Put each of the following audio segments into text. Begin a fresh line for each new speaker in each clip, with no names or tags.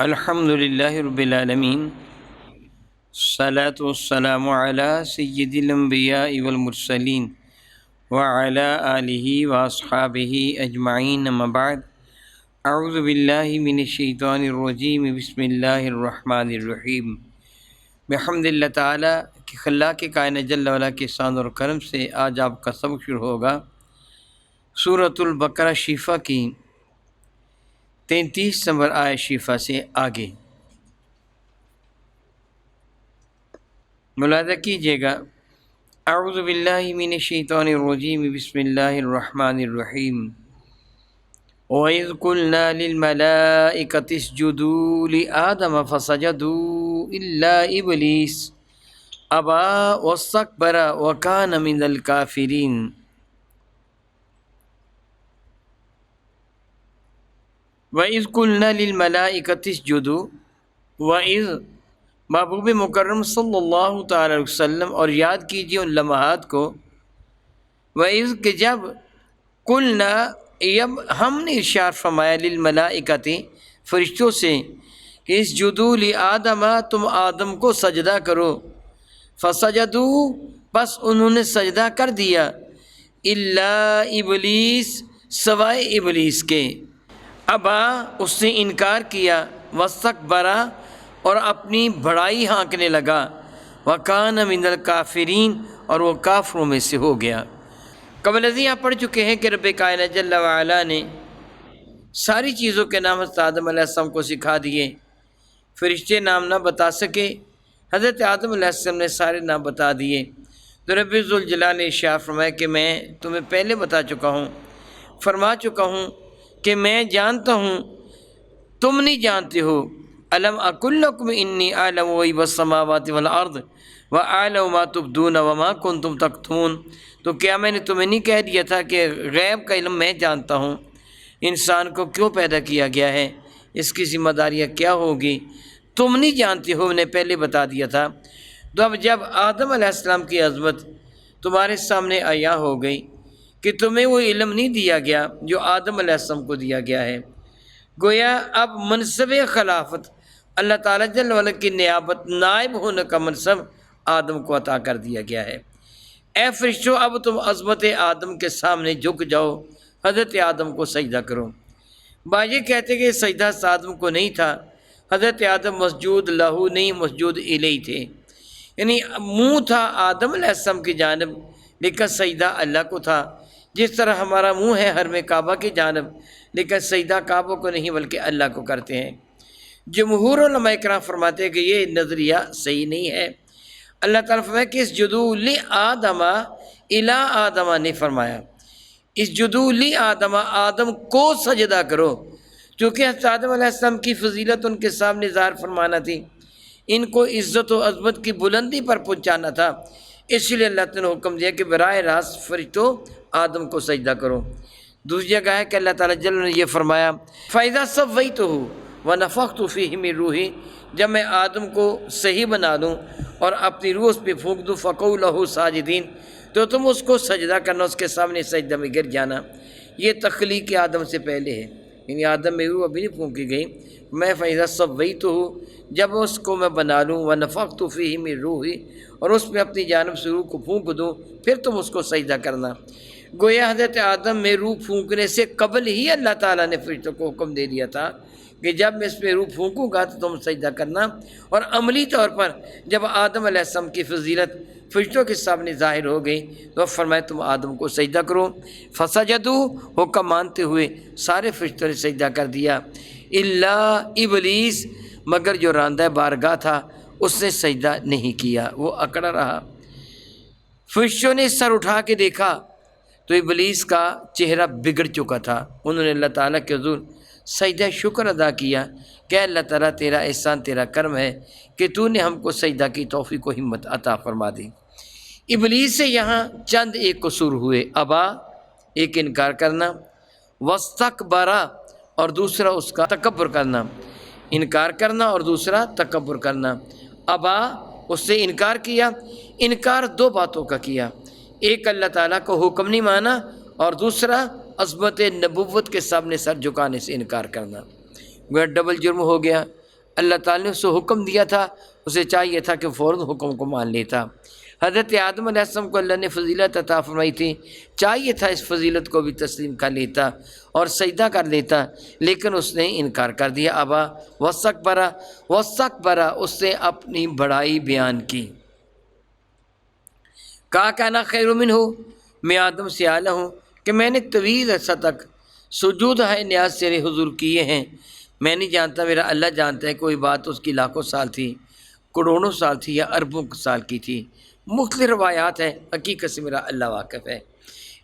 الحمد للہ رب العالمین، الصلاۃ والسلام علی سید الانبیاء والمرسلین وعلی آلہ واصحابہ اجمعین، اما بعد، اعوذ باللہ من الشیطان الرجیم، بسم اللہ الرحمن الرحیم۔ بحمد اللہ تعالیٰ کہ خلاق کائنات جل وعلا کے احسان اور کرم سے آج آپ کا سبق شروع ہوگا سورۃ البقرہ شفا کی 33 نمبر آیت شفا سے آگے۔ ملاحظہ کیجیے گا، اعوذ باللہ من الشیطان الرجیم، بسم اللہ الرحمن الرحیم۔ وَإِذْ قُلْنَا لِلْمَلَائِكَةِ اسْجُدُوا لِآدَمَ فَسَجَدُوا إِلَّا إِبْلِيسَ أَبَىٰ وَاسْتَكْبَرَ وَكَانَ مِنَ الْكَافِرِينَ۔ وَإِذْ قُلْنَا لِلْمَلَائِكَةِ اسْجُدُوا، وَإِذْ محبوب مکرم صلی اللہ تعالی علیہ وسلم، اور یاد کیجیے ان لمحات کو، وَإِذْ کہ جب قُلْنَا ہم نے ارشاد فرمایا للملائکۃ فرشتوں سے کہ اسجدوا لآدم تم آدم کو سجدہ کرو، فسجدوا پس انہوں نے سجدہ کر دیا، الا ابلیس سوائے ابلیس کے، ابا اس نے انکار کیا، واستکبر اور اپنی بڑائی ہانکنے لگا، وکان من الکافرین اور وہ کافروں میں سے ہو گیا۔ قبل ازیں آپ پڑھ چکے ہیں کہ رب کائنات جل وعلا نے ساری چیزوں کے نام حضرت آدم علیہ السلام کو سکھا دیے، فرشتے نام نہ بتا سکے، حضرت آدم علیہ السلام نے سارے نام بتا دیے، تو رب ذوالجلال نے ارشاد فرمایا کہ میں تمہیں پہلے بتا چکا ہوں، فرما چکا ہوں کہ میں جانتا ہوں تم نہیں جانتے ہو، الم اقل لکم انی اعلم غیب السماوات والارض واعلم ما تبدون وما کنتم تکتمون، تو کیا میں نے تمہیں نہیں کہہ دیا تھا کہ غیب کا علم میں جانتا ہوں، انسان کو کیوں پیدا کیا گیا ہے، اس کی ذمہ داریاں کیا ہوگی، تم نہیں جانتے ہو، میں نے پہلے بتا دیا تھا۔ تو اب جب آدم علیہ السلام کی عظمت تمہارے سامنے عیاں ہو گئی کہ تمہیں وہ علم نہیں دیا گیا جو آدم علیہ السلام کو دیا گیا ہے، گویا اب منصب خلافت اللہ تعالیٰ جل وعلا کی نیابت، نائب ہونے کا منصب آدم کو عطا کر دیا گیا ہے۔ اے فرشتوں، اب تم عظمت آدم کے سامنے جھک جاؤ، حضرت آدم کو سجدہ کرو۔ بعض یہ کہتے کہ سجدہ آدم کو نہیں تھا، حضرت آدم مسجود لہو نہیں، مسجود الیہ تھے، یعنی منہ تھا آدم علیہ السلام کی جانب لیکن سجدہ اللہ کو تھا، جس طرح ہمارا منہ ہے حرم کعبہ کی جانب لیکن سجدہ کعبہ کو نہیں بلکہ اللہ کو کرتے ہیں۔ جمہور علماء کرام فرماتے ہیں کہ یہ نظریہ صحیح نہیں ہے۔ اللہ تعالیٰ فرمایا کہ اسجدوا لآدم، الی آدم نے فرمایا، اسجدوا لآدم آدم کو سجدہ کرو، چونکہ حضرت آدم علیہ السلام کی فضیلت ان کے سامنے ظاہر فرمانا تھی، ان کو عزت و عظمت کی بلندی پر پہنچانا تھا، اس لیے اللہ تعالیٰ نے حکم دیا کہ براہ راست فرشتوں آدم کو سجدہ کرو۔ دوسری جگہ ہے کہ اللہ تعالیٰ جل نے یہ فرمایا فَإِذَا سَوَّيْتُهُ وَنَفَخْتُ فِيهِ مِن رُوحِي، جب میں آدم کو صحیح بنا لوں اور اپنی روح اس پہ پھونک دوں، فَقَعُوا لَهُ سَاجِدِينَ، تو تم اس کو سجدہ کرنا، اس کے سامنے سجدہ میں گر جانا۔ یہ تخلیق آدم سے پہلے ہے، یعنی آدم میں روح ابھی نہیں پھونکی گئی، میں فَإِذَا سَوَّيْتُهُ جب اس کو میں بنا لوں، وَنَفَخْتُ فِيهِ مِن رُوحِي اور اس میں اپنی جانب سے روح کو پھونک دوں، پھر تم اس کو سجدہ کرنا۔ گویا حضرت آدم میں روح پھونکنے سے قبل ہی اللہ تعالیٰ نے فرشتوں کو حکم دے دیا تھا کہ جب میں اس میں روح پھونکوں گا تو تم سجدہ کرنا، اور عملی طور پر جب آدم علیہ السلام کی فضیلت فرشتوں کے سامنے ظاہر ہو گئی تو فرمایا تم آدم کو سجدہ کرو، فسجدوا حکم مانتے ہوئے سارے فرشتوں نے سجدہ کر دیا، الا ابلیس مگر جو راندہ بارگاہ تھا اس نے سجدہ نہیں کیا، وہ اکڑا رہا۔ فرشتوں نے سر اٹھا کے دیکھا تو ابلیس کا چہرہ بگڑ چکا تھا، انہوں نے اللہ تعالیٰ کے حضور سجدہ شکر ادا کیا کہ اللہ تعالیٰ تیرا احسان، تیرا کرم ہے کہ تو نے ہم کو سجدہ کی توفیق و ہمت عطا فرما دی۔ ابلیس سے یہاں چند ایک قصور ہوئے، ابا ایک انکار کرنا، واستکبر اور دوسرا اس کا تکبر کرنا، انکار کرنا اور دوسرا تکبر کرنا۔ ابا اس سے انکار کیا، انکار دو باتوں کا کیا، ایک اللہ تعالیٰ کو حکم نہیں مانا اور دوسرا عظمت نبوت کے سامنے سر جھکانے سے انکار کرنا، وہ ڈبل جرم ہو گیا۔ اللہ تعالیٰ نے اسے حکم دیا تھا، اسے چاہیے تھا کہ فوراً حکم کو مان لیتا۔ حضرت آدم علیہ السلام کو اللہ نے فضیلت عطا فرمائی تھی، چاہیے تھا اس فضیلت کو بھی تسلیم کر لیتا اور سجدہ کر لیتا، لیکن اس نے انکار کر دیا۔ ابا واستکبر، اس نے اپنی بڑائی بیان کی۔ کہا کہ انا خیر منہ، میں آدم سے اعلیٰ ہوں کہ میں نے طویل عرصہ تک سجود ہے نیاز تیرے حضور کیے ہیں۔ میں نہیں جانتا، میرا اللہ جانتا ہے، کوئی بات اس کی لاکھوں سال تھی، کروڑوں سال تھی یا اربوں سال کی تھی، مختلف روایات ہیں، حقیقت سے میرا اللہ واقف ہے۔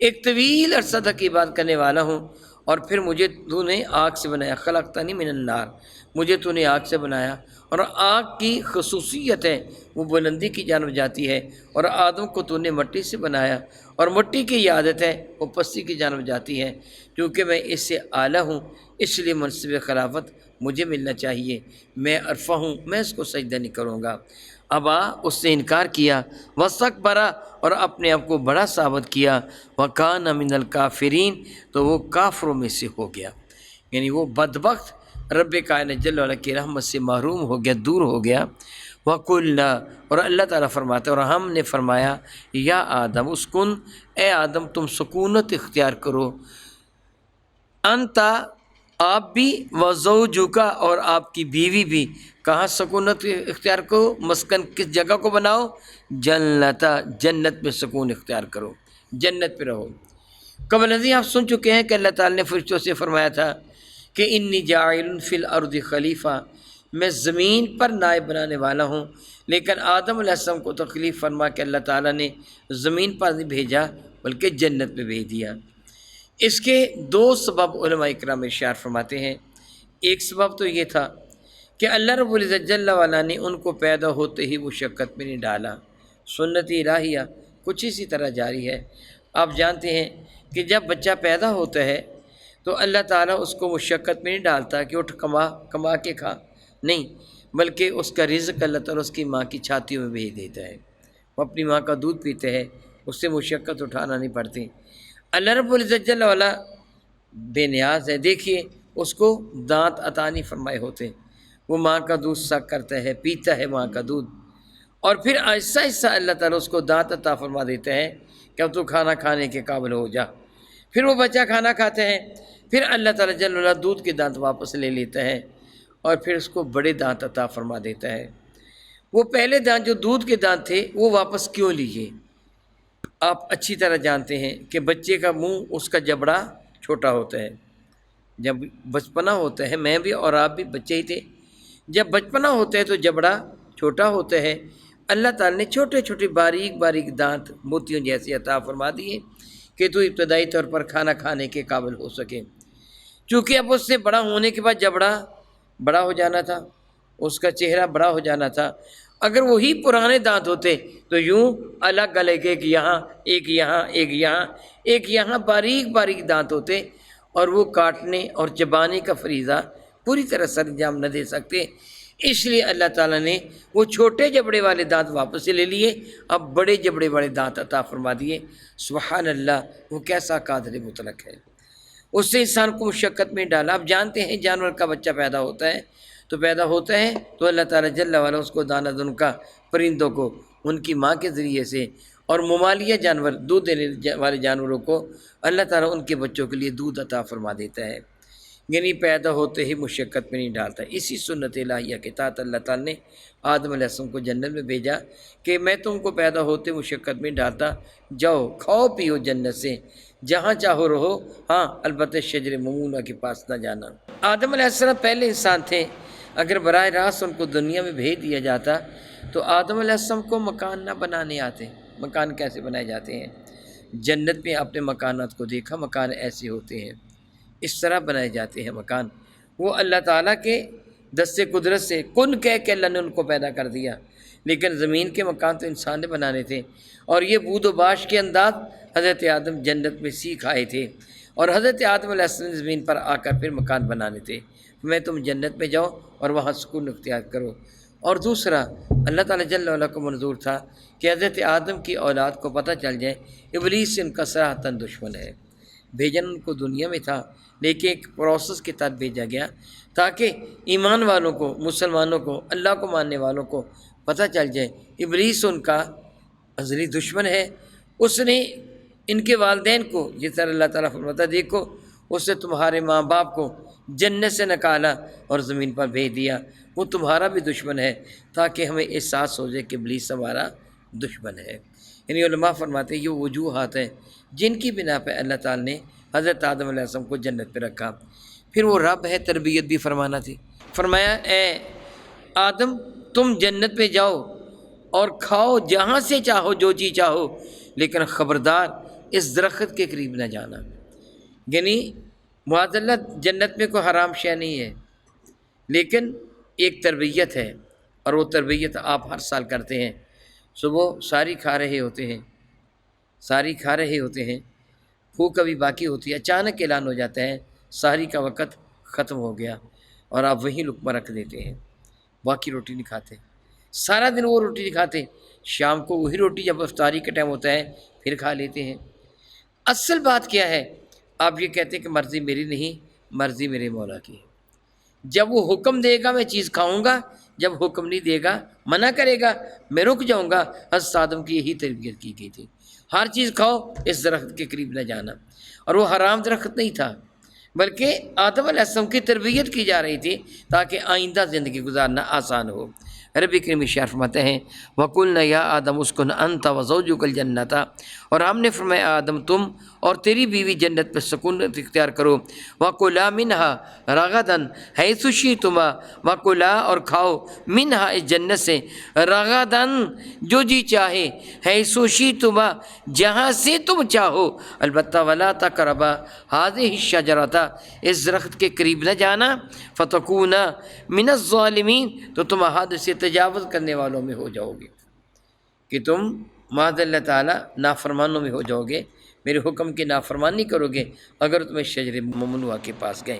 ایک طویل عرصہ تک عبادت کرنے والا ہوں، اور پھر مجھے تو نے آگ سے بنایا، خلقتنی من النار، مجھے تو نے آگ سے بنایا، اور آگ کی خصوصیت ہے وہ بلندی کی جانب جاتی ہے، اور آدم کو تو نے مٹی سے بنایا، اور مٹی کی عادت ہے وہ پستی کی جانب جاتی ہے، کیونکہ میں اس سے اعلیٰ ہوں، اس لیے منصب خلافت مجھے ملنا چاہیے، میں عرفہ ہوں، میں اس کو سجدہ نہیں کروں گا۔ ابا، اس نے انکار کیا، واستکبر، اور اپنے آپ کو بڑا ثابت کیا، وکان من الکافرین، تو وہ کافروں میں سے ہو گیا، یعنی وہ بدبخت رب کائنات جل وعلا کی رحمت سے محروم ہو گیا، دور ہو گیا۔ وَقُلْنَا، اور اللہ تعالیٰ فرماتا ہے اور ہم نے فرمایا، یا آدم اسکن، اے آدم تم سکونت اختیار کرو، انتا، آپ بھی، وزوجکا، اور آپ کی بیوی بھی۔ کہاں سکونت اختیار کرو؟ مسکن کس جگہ کو بناؤ؟ جنتا، جنت میں سکون اختیار کرو، جنت پہ رہو۔ قبل ازیں آپ سن چکے ہیں کہ اللہ تعالیٰ نے فرشتوں سے فرمایا تھا کہ انی جاعل فی الارض خلیفہ، میں زمین پر نائب بنانے والا ہوں، لیکن آدم علیہ السلام کو تکلیف فرما کہ اللہ تعالیٰ نے زمین پر نہیں بھیجا بلکہ جنت میں بھیج دیا۔ اس کے دو سبب علماء اکرام ارشاد فرماتے ہیں۔ ایک سبب تو یہ تھا کہ اللہ رب العزت جل وعلا نے ان کو پیدا ہوتے ہی مشقت میں نہیں ڈالا، سنت الہیہ کچھ اسی طرح جاری ہے۔ آپ جانتے ہیں کہ جب بچہ پیدا ہوتا ہے تو اللہ تعالیٰ اس کو مشقت میں نہیں ڈالتا کہ اٹھ کما کے کھا، نہیں، بلکہ اس کا رزق اللہ تعالیٰ اس کی ماں کی چھاتیوں میں بھیج دیتا ہے، وہ اپنی ماں کا دودھ پیتے ہیں، اس سے مشقت اٹھانا نہیں پڑتی۔ اللہ رب العزت جل وعلا بے نیاز ہے، دیکھیے اس کو دانت عطا نہیں فرمائے ہوتے، وہ ماں کا دودھ سک کرتا ہے، پیتا ہے ماں کا دودھ، اور پھر آہستہ آہستہ اللہ تعالیٰ اس کو دانت عطا فرما دیتا ہے کہ اب تو کھانا کھانے کے قابل ہو جا۔ پھر وہ بچہ کھانا کھاتا ہے، پھر اللہ تعالیٰ جل وعلا دودھ کے دانت واپس لے لیتا ہے، اور پھر اس کو بڑے دانت عطا فرما دیتا ہے۔ وہ پہلے دانت جو دودھ کے دانت تھے وہ واپس کیوں لیے؟ آپ اچھی طرح جانتے ہیں کہ بچے کا منہ، اس کا جبڑا چھوٹا ہوتا ہے، جب بچپنا ہوتا ہے، میں بھی اور آپ بھی بچے ہی تھے، جب بچپنا ہوتا ہے تو جبڑا چھوٹا ہوتا ہے، اللہ تعالیٰ نے چھوٹے چھوٹے باریک باریک دانت موتیوں جیسے عطا فرما دیے کہ تو ابتدائی طور پر کھانا کھانے کے قابل ہو سکے۔ چونکہ اب اس سے بڑا ہونے کے بعد جبڑا بڑا ہو جانا تھا، اس کا چہرہ بڑا ہو جانا تھا، اگر وہی پرانے دانت ہوتے تو یوں الگ الگ، ایک یہاں ایک یہاں ایک یہاں ایک یہاں، باریک باریک دانت ہوتے، اور وہ کاٹنے اور چبانے کا فریضہ پوری طرح سر انجام نہ دے سکتے، اس لیے اللہ تعالیٰ نے وہ چھوٹے جبڑے والے دانت واپس لے لیے، اب بڑے جبڑے والے دانت عطا فرما دیے۔ سبحان اللہ، وہ کیسا قادر مطلق ہے، اس سے انسان کو مشقت میں ڈالا۔ آپ جانتے ہیں جانور کا بچہ پیدا ہوتا ہے تو اللہ تعالیٰ جل وعلا اس کو دانہ دن کا، پرندوں کو ان کی ماں کے ذریعے سے، اور ممالیہ جانور، دودھ دینے والے جانوروں کو اللہ تعالیٰ ان کے بچوں کے لیے دودھ عطا فرما دیتا ہے، یعنی پیدا ہوتے ہی مشقت میں نہیں ڈالتا۔ اسی سنت الہیہ کے تحت اللہ تعالیٰ نے آدم علیہ السلام کو جنت میں بھیجا کہ میں تم کو پیدا ہوتے مشقت میں ڈالتا، جاؤ کھاؤ پیو جنت سے، جہاں چاہو رہو، ہاں البتہ شجر ممونہ کے پاس نہ جانا۔ آدم علیہ السلام پہلے انسان تھے، اگر براہ راست ان کو دنیا میں بھیج دیا جاتا تو آدم علیہ السلام کو مکان نہ بنانے آتے۔ مکان کیسے بنائے جاتے ہیں؟ جنت میں آپ نے مکانات کو دیکھا، مکان ایسے ہوتے ہیں، اس طرح بنائے جاتے ہیں مکان، وہ اللہ تعالیٰ کے دست قدرت سے کن کہہ کے اللہ نے ان کو پیدا کر دیا۔ لیکن زمین کے مکان تو انسان نے بنانے تھے، اور یہ بود و باش کے انداز حضرت آدم جنت میں سیکھ آئے تھے، اور حضرت آدم علیہ السلام زمین پر آ کر پھر مکان بنانے تھے، میں تم جنت میں جاؤ اور وہاں سکون اختیار کرو۔ اور دوسرا، اللہ تعالیٰ جل وعلا کو منظور تھا کہ حضرت آدم کی اولاد کو پتہ چل جائے ابلیس سے ان کا صراحتاً دشمن ہے، بھیجن ان کو دنیا میں تھا لیکن ایک پروسیس کے تحت بھیجا گیا تاکہ ایمان والوں کو، مسلمانوں کو، اللہ کو ماننے والوں کو پتہ چل جائے ابلیس ان کا ازلی دشمن ہے۔ اس نے ان کے والدین کو، جس طرح اللہ تعالیٰ فرماتا ہے دیکھو اس نے تمہارے ماں باپ کو جنت سے نکالا اور زمین پر بھیج دیا، وہ تمہارا بھی دشمن ہے، تاکہ ہمیں احساس ہو جائے کہ ابلیس ہمارا دشمن ہے۔ یعنی علماء فرماتے ہیں یہ وجوہات ہیں جن کی بنا پہ اللہ تعالیٰ نے حضرت آدم علیہ السلام کو جنت پہ رکھا۔ پھر وہ رب ہے، تربیت بھی فرمانا تھی۔ فرمایا اے آدم تم جنت پہ جاؤ اور کھاؤ جہاں سے چاہو جو چیز چاہو، لیکن خبردار اس درخت کے قریب نہ جانا۔ یعنی معاذ اللہ جنت میں کوئی حرام شے نہیں ہے، لیکن ایک تربیت ہے، اور وہ تربیت آپ ہر سال کرتے ہیں۔ صبح ساری کھا رہے ہوتے ہیں، بھوک ابھی باقی ہوتی ہے، اچانک اعلان ہو جاتا ہے سحری کا وقت ختم ہو گیا، اور آپ وہیں لقمہ رکھ دیتے ہیں، باقی روٹی نہیں کھاتے، سارا دن وہ روٹی نہیں کھاتے، شام کو وہی روٹی جب افطاری کا ٹائم ہوتا ہے پھر کھا لیتے ہیں۔ اصل بات کیا ہے؟ آپ یہ کہتے ہیں کہ مرضی میری نہیں، مرضی میرے مولا کی ہے۔ جب وہ حکم دے گا میں چیز کھاؤں گا، جب حکم نہیں دے گا، منع کرے گا، میں رک جاؤں گا۔ حضرت آدم کی یہی تربیت کی گئی تھی، ہر چیز کھاؤ، اس درخت کے قریب نہ جانا۔ اور وہ حرام درخت نہیں تھا، بلکہ آدم علیہ السلام کی تربیت کی جا رہی تھی تاکہ آئندہ زندگی گزارنا آسان ہو۔ رب کریم ارشاد فرماتے ہیں وَقُلْنَا يَا آدَمُ اسْكُنْ أَنْتَ وَزَوْجُكَ الْجَنَّةَ، اور ہم نے فرمایا آدم تم اور تیری بیوی جنت میں سکونت اختیار کرو۔ وَكُلَا مِنْهَا رَغَدًا حَيْثُ شِئْتُمَا، وَكُلَا اور کھاؤ منہا اس جنت سے، رغداً جو جی چاہے، حیث شئتما جہاں سے تم چاہو، البتہ ولا تقربا هذه الشجرة اس درخت کے قریب نہ جانا، فتکونا من الظالمین تو تم حد سے تجاوز کرنے والوں میں ہو جاؤ گے، کہ تم معاذ اللہ تعالیٰ نافرمانوں میں ہو جاؤ گے، میرے حکم کی نافرمانی کرو گے اگر تمہیں شجر ممنوعہ کے پاس گئے۔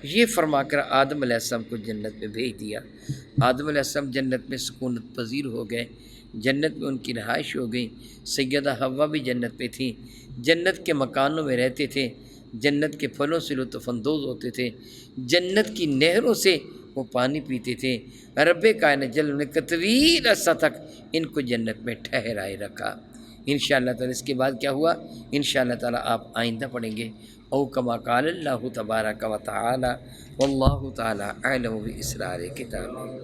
یہ فرما کر آدم علیہ السلام کو جنت میں بھیج دیا۔ آدم علیہ السلام جنت میں سکونت پذیر ہو گئے، جنت میں ان کی رہائش ہو گئی۔ سیدہ حوا بھی جنت میں تھیں، جنت کے مکانوں میں رہتے تھے، جنت کے پھلوں سے لطف اندوز ہوتے تھے، جنت کی نہروں سے وہ پانی پیتے تھے۔ رب کائنات جل نے طویل عرصہ تک ان کو جنت میں ٹھہرائے رکھا۔ انشاءاللہ تعالیٰ اس کے بعد کیا ہوا انشاءاللہ تعالیٰ آپ آئندہ پڑھیں گے۔ او کما قال اللہ تبارک و تعالی واللہ تعالی اعلم باسرار کتابہ۔